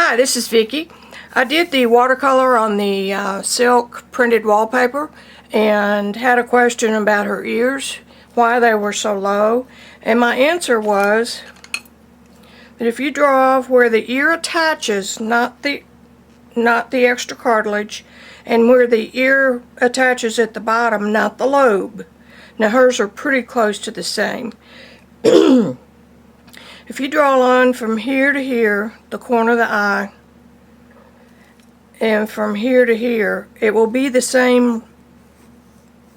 Hi, this is Vicki. I did the watercolor on the silk printed wallpaper and had a question about her ears, why they were so low, and my answer was that if you draw where the ear attaches, not the extra cartilage, and where the ear attaches at the bottom, not the lobe. Now hers are pretty close to the same. If you draw a line from here to here, the corner of the eye, and from here to here, it will be the same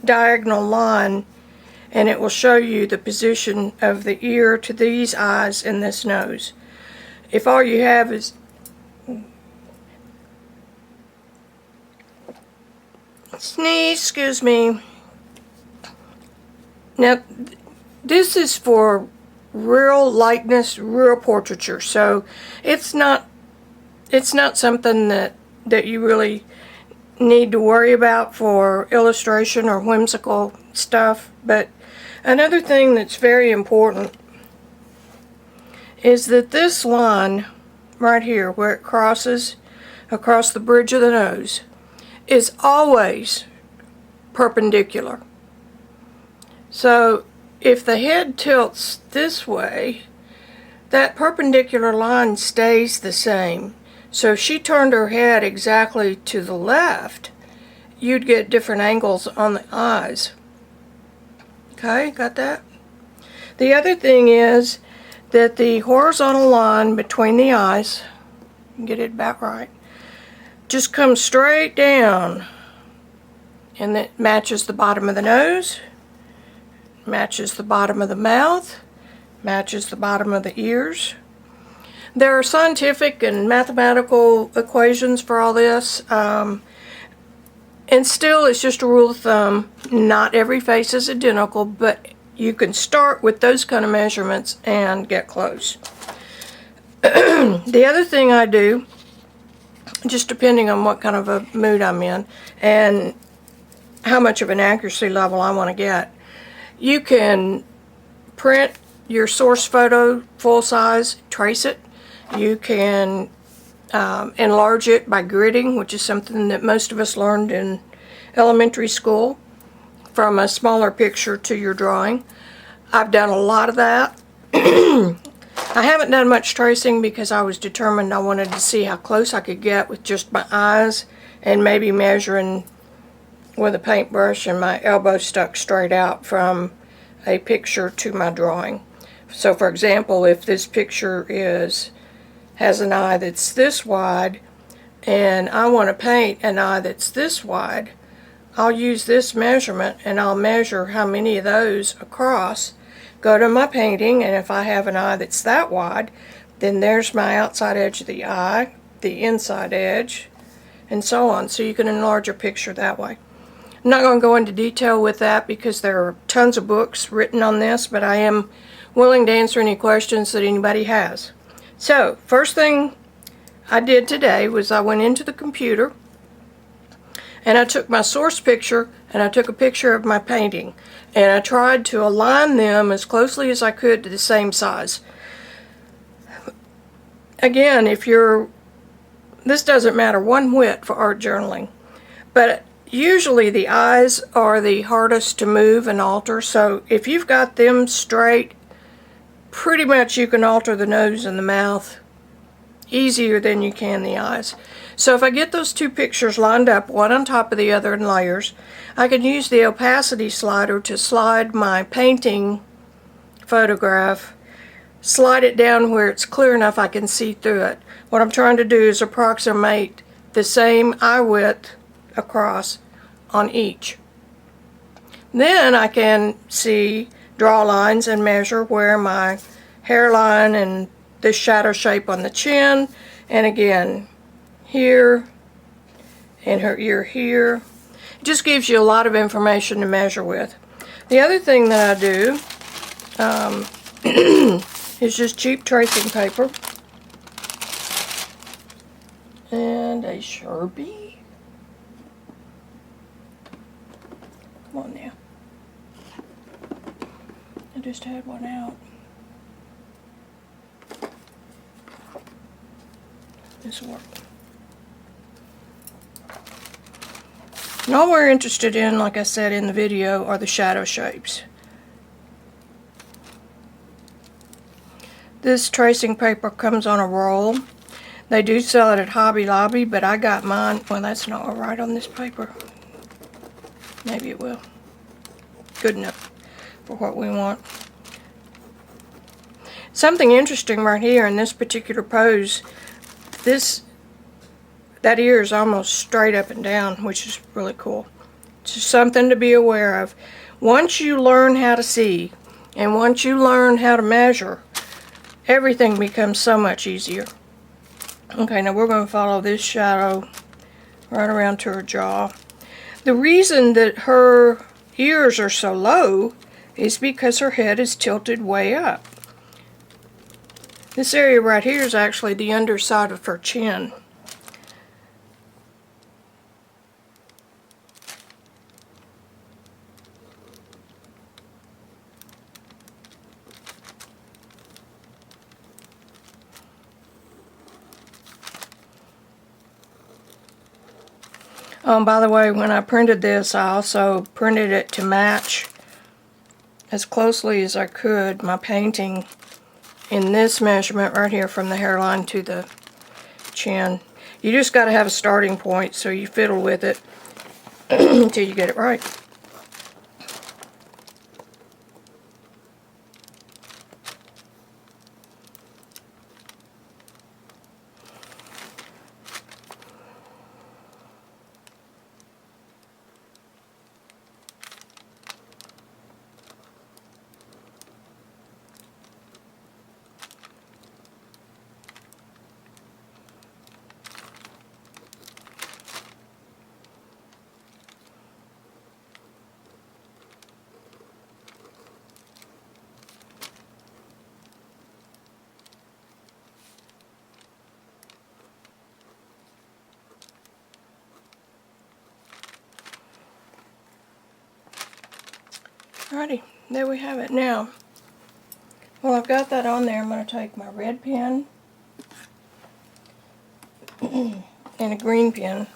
diagonal line, and it will show you the position of the ear to these eyes and this nose. If all you have is sneeze, excuse me. Now, this is for real likeness, real portraiture, so it's not something that you really need to worry about for illustration or whimsical stuff. But another thing that's very important is that this line right here, where it crosses across the bridge of the nose, is always perpendicular. So if the head tilts this way, that perpendicular line stays the same. So if she turned her head exactly to the left, you'd get different angles on the eyes. Okay, got that? The other thing is that the horizontal line between the eyes, get it back right, just comes straight down, and that matches the bottom of the nose, matches the bottom of the mouth, matches the bottom of the ears. There are scientific and mathematical equations for all this, and still it's just a rule of thumb. Not every face is identical, but you can start with those kind of measurements and get close. The other thing I do, just depending on what kind of a mood I'm in and how much of an accuracy level I want to get, you can print your source photo full size, trace it. You can enlarge it by gridding, which is something that most of us learned in elementary school, from a smaller picture to your drawing. I've done a lot of that. I haven't done much tracing because I was determined I wanted to see how close I could get with just my eyes and maybe measuring with a paintbrush and my elbow stuck straight out from a picture to my drawing. So for example, if this picture has an eye that's this wide and I want to paint an eye that's this wide, I'll use this measurement and I'll measure how many of those across, go to my painting, and if I have an eye that's that wide, then there's my outside edge of the eye, the inside edge, and so on. So you can enlarge your picture that way. I'm not going to go into detail with that because there are tons of books written on this, but I am willing to answer any questions that anybody has. So, first thing I did today was I went into the computer and I took my source picture and I took a picture of my painting and I tried to align them as closely as I could to the same size. Again, this doesn't matter one whit for art journaling, but usually the eyes are the hardest to move and alter, so if you've got them straight, pretty much you can alter the nose and the mouth easier than you can the eyes. So if I get those two pictures lined up, one on top of the other in layers, I can use the opacity slider to slide my painting photograph, slide it down where it's clear enough I can see through it. What I'm trying to do is approximate the same eye width across on each. Then I can draw lines and measure where my hairline and this shadow shape on the chin, and again here, and her ear here. It just gives you a lot of information to measure with. The other thing that I do is just cheap tracing paper and a Sharpie. Come on now. I just had one out. This will work. And all we're interested in, like I said in the video, are the shadow shapes. This tracing paper comes on a roll. They do sell it at Hobby Lobby, but I got mine. Well, that's not all right on this paper. Maybe it will. Good enough for what we want. Something interesting right here in this particular pose, that ear is almost straight up and down, which is really cool. It's just something to be aware of. Once you learn how to see, and once you learn how to measure, everything becomes so much easier. Okay, now we're going to follow this shadow right around to her jaw. The reason that her ears are so low is because her head is tilted way up. This area right here is actually the underside of her chin. By the way, when I printed this, I also printed it to match as closely as I could my painting in this measurement right here from the hairline to the chin. You just got to have a starting point, so you fiddle with it until you get it right. Alrighty, there we have it. Now, well, I've got that on there. I'm going to take my red pen and a green pen.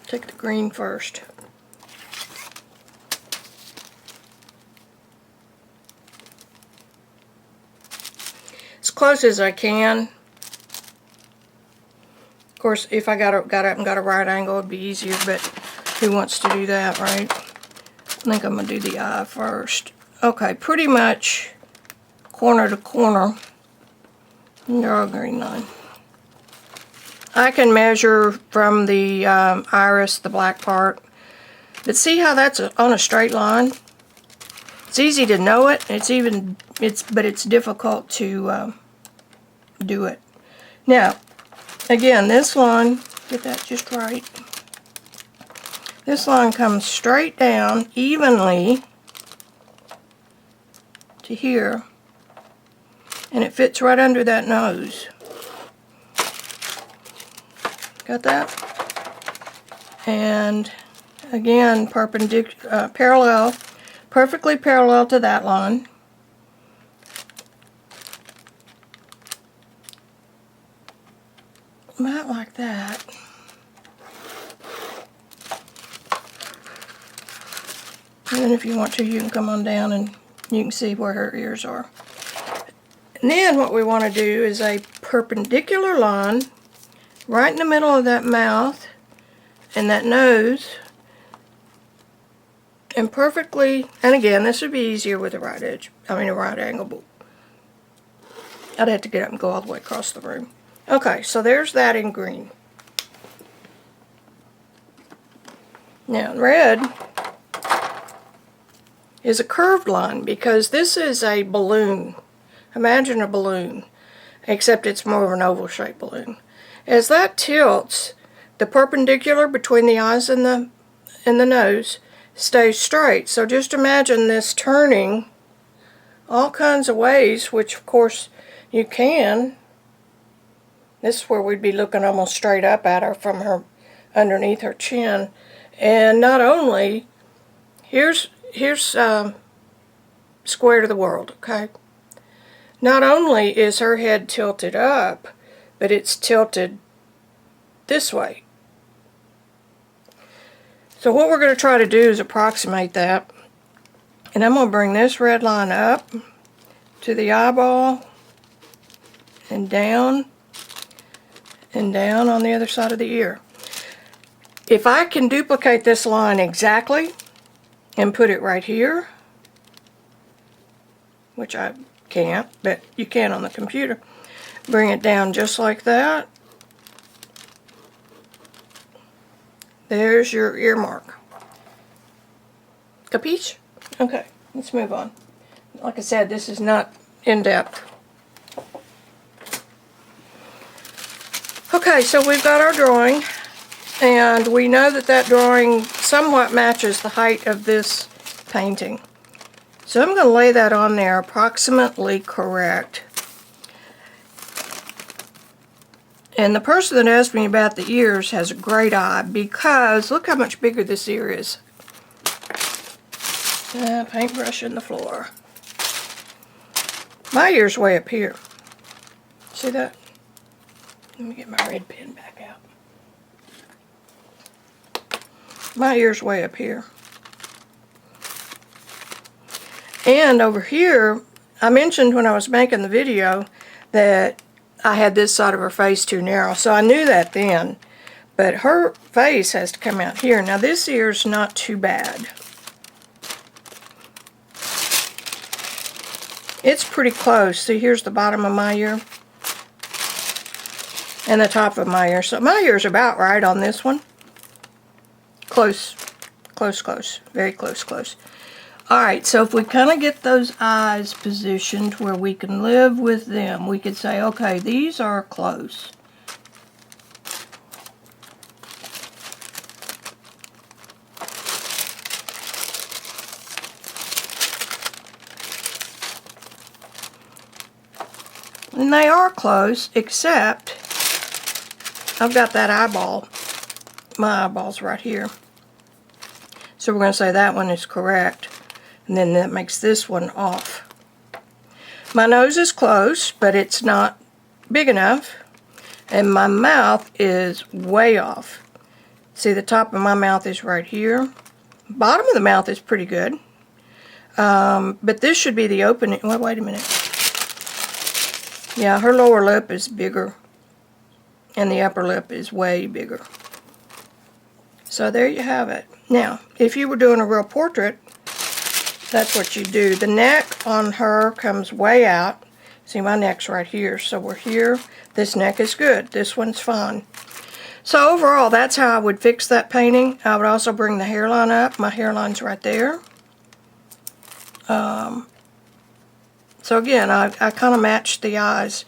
Take the green first. As close as I can. Of course, if I got up and got a right angle, it'd be easier, but who wants to do that, right? I think I'm going to do the eye first. Okay, pretty much corner to corner. Draw a green line. I can measure from the iris, the black part. But see how that's on a straight line? It's easy to know it. But it's difficult to do it. Now, again, this line, get that just right. This line comes straight down evenly to here, and it fits right under that nose. Got that? And again, parallel, perfectly parallel to that line. About like that. And then if you want to, you can come on down and you can see where her ears are. And then what we want to do is a perpendicular line right in the middle of that mouth and that nose. And perfectly, and again, this would be easier with a right edge, a right angle. I'd have to get up and go all the way across the room. Okay, so there's that in green. Now in red is a curved line because this is a balloon. Imagine a balloon, except it's more of an oval shaped balloon. As that tilts, the perpendicular between the eyes and the nose stays straight. So just imagine this turning all kinds of ways, which of course you can. This is where we'd be looking almost straight up at her from her underneath her chin. And not only, here's square to the world, okay? not only is her head tilted up, but it's tilted this way. So what we're going to try to do is approximate that. And I'm going to bring this red line up to the eyeball and down on the other side of the ear. If I can duplicate this line exactly and put it right here, which I can't, but you can on the computer, bring it down just like that. There's your ear mark. Capiche? Okay, let's move on. Like I said, this is not in-depth. Okay, so we've got our drawing, and we know that that drawing somewhat matches the height of this painting. So I'm going to lay that on there approximately correct. And the person that asked me about the ears has a great eye, because look how much bigger this ear is. Paintbrush in the floor. My ear's way up here. See that? Let me get my red pen back out. My ear's way up here. And over here, I mentioned when I was making the video that I had this side of her face too narrow, so I knew that then. But her face has to come out here. Now this ear's not too bad. It's pretty close. See, here's the bottom of my ear and the top of my ear. So my ear's about right on this one. Close, close, close. Very close, close. Alright, so if we kind of get those eyes positioned where we can live with them, we could say, okay, these are close. And they are close, except I've got that eyeball. My eyeball's right here. So we're going to say that one is correct. And then that makes this one off. My nose is close, but it's not big enough. And my mouth is way off. See, the top of my mouth is right here. Bottom of the mouth is pretty good. But this should be the opening. Well, wait a minute. Yeah, her lower lip is bigger. And the upper lip is way bigger. So there you have it. Now, if you were doing a real portrait, that's what you do. The neck on her comes way out. See, my neck's right here, so we're here. This neck is good. This one's fine. So overall, that's how I would fix that painting. I would also bring the hairline up. My hairline's right there. So again, I kind of matched the eyes.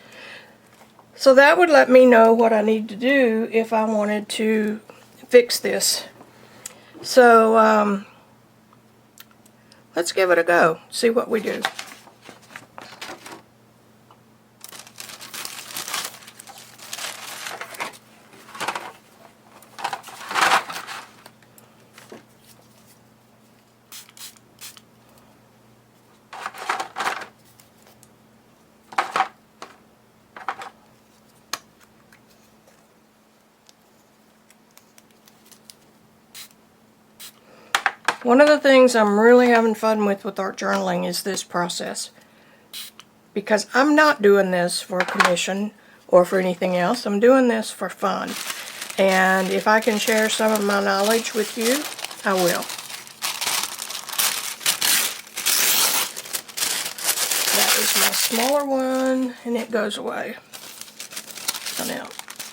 So that would let me know what I need to do if I wanted to fix this. So, let's give it a go, see what we do. One of the things I'm really having fun with art journaling is this process. Because I'm not doing this for a commission or for anything else. I'm doing this for fun. And if I can share some of my knowledge with you, I will. That is my smaller one, and it goes away. So now,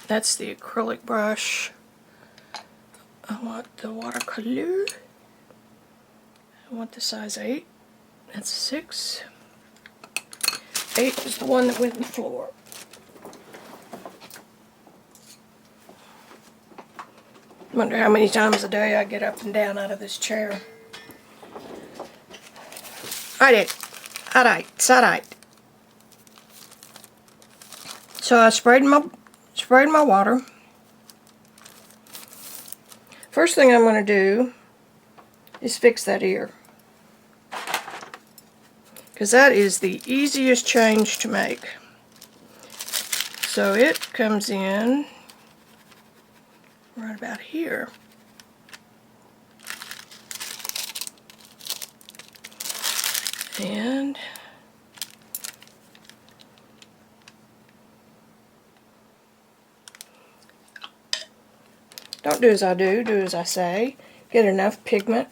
that's the acrylic brush. I want the watercolor. I want the size 8. That's 6. 8 is the one that went in the floor. Wonder how many times a day I get up and down out of this chair. Alright. So I sprayed my water. First thing I'm going to do is fix that ear. because that is the easiest change to make. So it comes in right about here. And don't do as I do, do as I say. Get enough pigment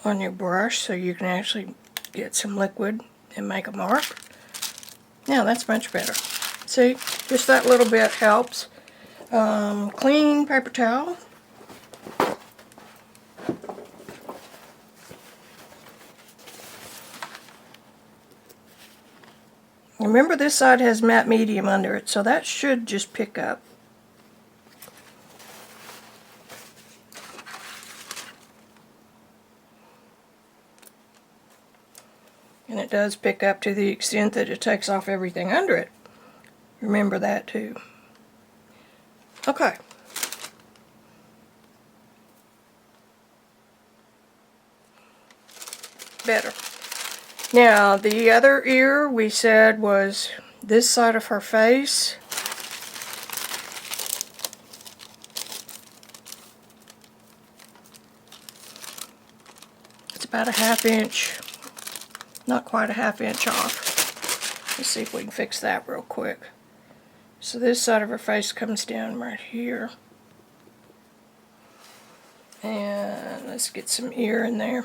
on your brush so you can actually get some liquid and make a mark. Now that's much better. See, just that little bit helps. Clean paper towel. Remember, this side has matte medium under it, so that should just pick up. And it does pick up to the extent that it takes off everything under it. Remember that too. Okay. Better. Now, the other ear we said was this side of her face. It's about a ½ inch, not quite a ½ inch off. Let's see if we can fix that real quick. So this side of her face comes down right here. And let's get some ear in there.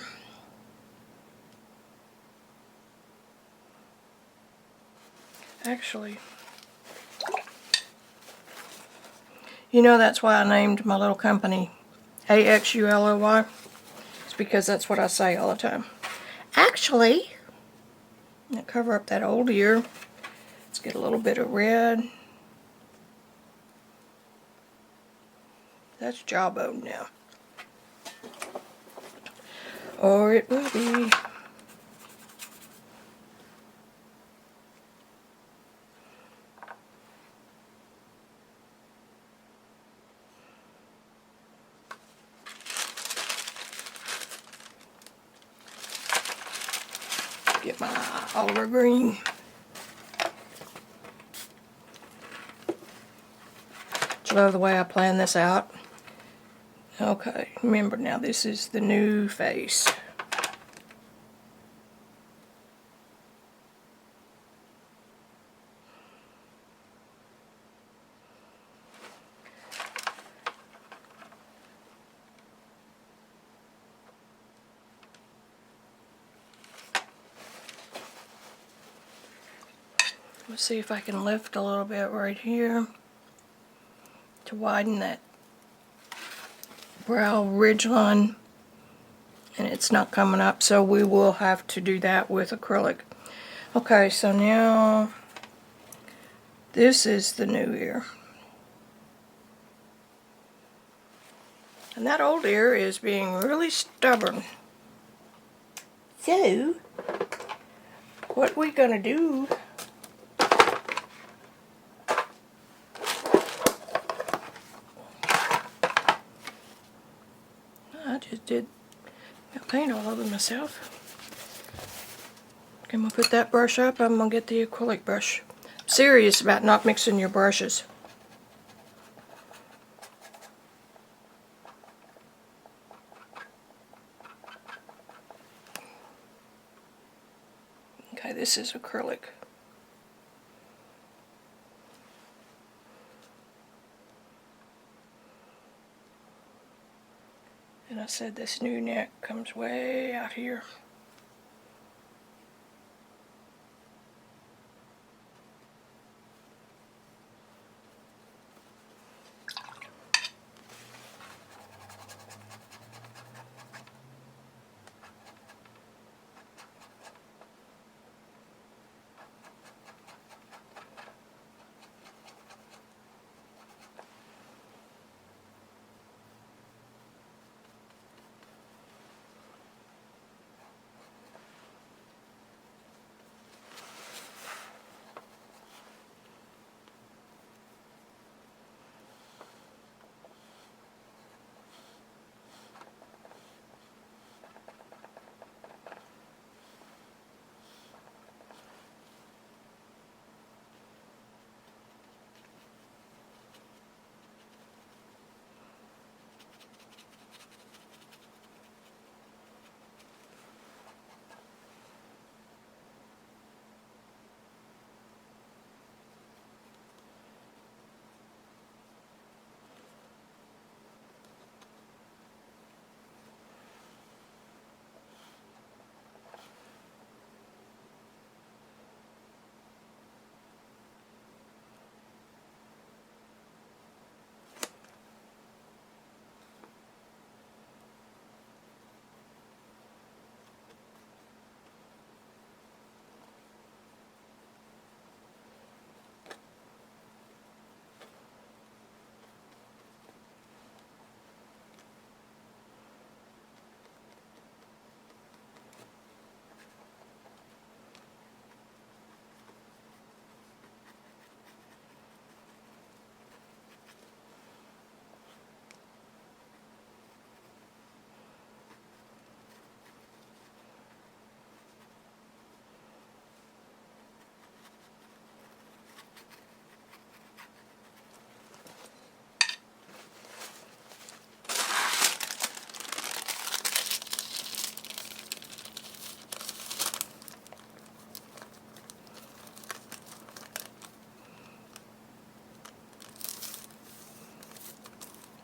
Actually, you know, that's why I named my little company Axully. It's because that's what I say all the time. Actually, now cover up that old ear. Let's get a little bit of red. That's jawbone now. Or it will be. Get my Oliver green. I love the way I plan this out. Okay, remember now, this is the new face. Let's see if I can lift a little bit right here to widen that brow ridgeline, and it's not coming up, so we will have to do that with acrylic. Okay, so now this is the new ear. And that old ear is being really stubborn. So, what we're gonna do I just did paint all over myself. I'm gonna put that brush up. I'm gonna get the acrylic brush. I'm serious about not mixing your brushes. Okay, this is acrylic. And I said this new neck comes way out here.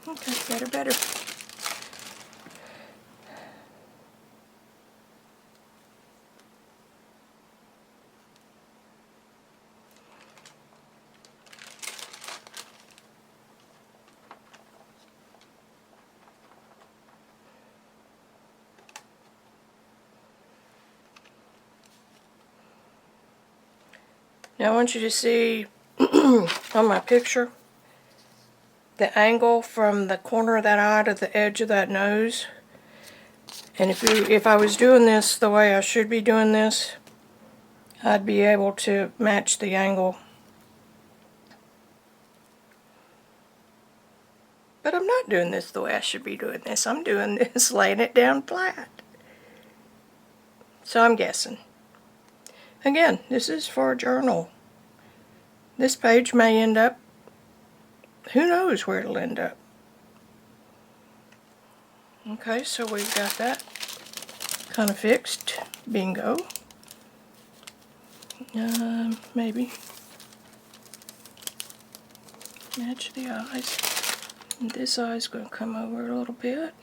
Okay, better. Now I want you to see on my picture the angle from the corner of that eye to the edge of that nose. And if I was doing this the way I should be doing this, I'd be able to match the angle. But I'm not doing this the way I should be doing this. I'm doing this laying it down flat. So I'm guessing. Again, this is for a journal. This page may end up, who knows where it'll end up. Okay, so we've got that kind of fixed. Bingo. Maybe match the eyes. And this eye's going to come over a little bit.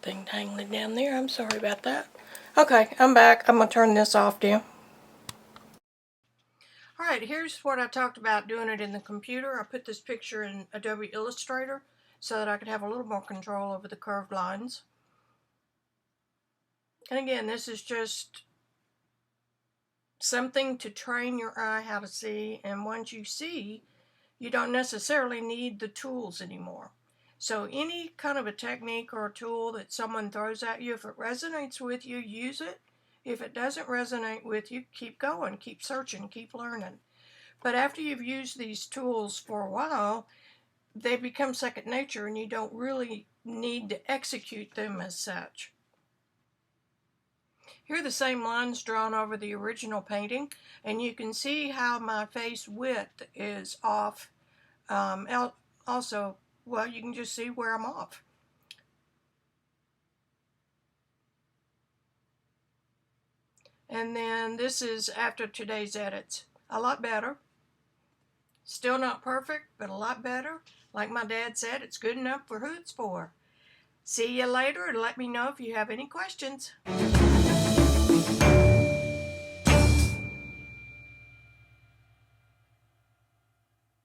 thing dangling down there. I'm sorry about that. Okay, I'm back. I'm going to turn this off now. Alright, here's what I talked about doing it in the computer. I put this picture in Adobe Illustrator so that I could have a little more control over the curved lines. And again, this is just something to train your eye how to see, and once you see, you don't necessarily need the tools anymore. So any kind of a technique or a tool that someone throws at you, if it resonates with you, use it. If it doesn't resonate with you, keep going, keep searching, keep learning. But after you've used these tools for a while, they become second nature and you don't really need to execute them as such. Here are the same lines drawn over the original painting, and you can see how my face width is off. Also, well, you can just see where I'm off. And then this is after today's edits. A lot better. Still not perfect, but a lot better. Like my dad said, it's good enough for who it's for. See you later, and let me know if you have any questions.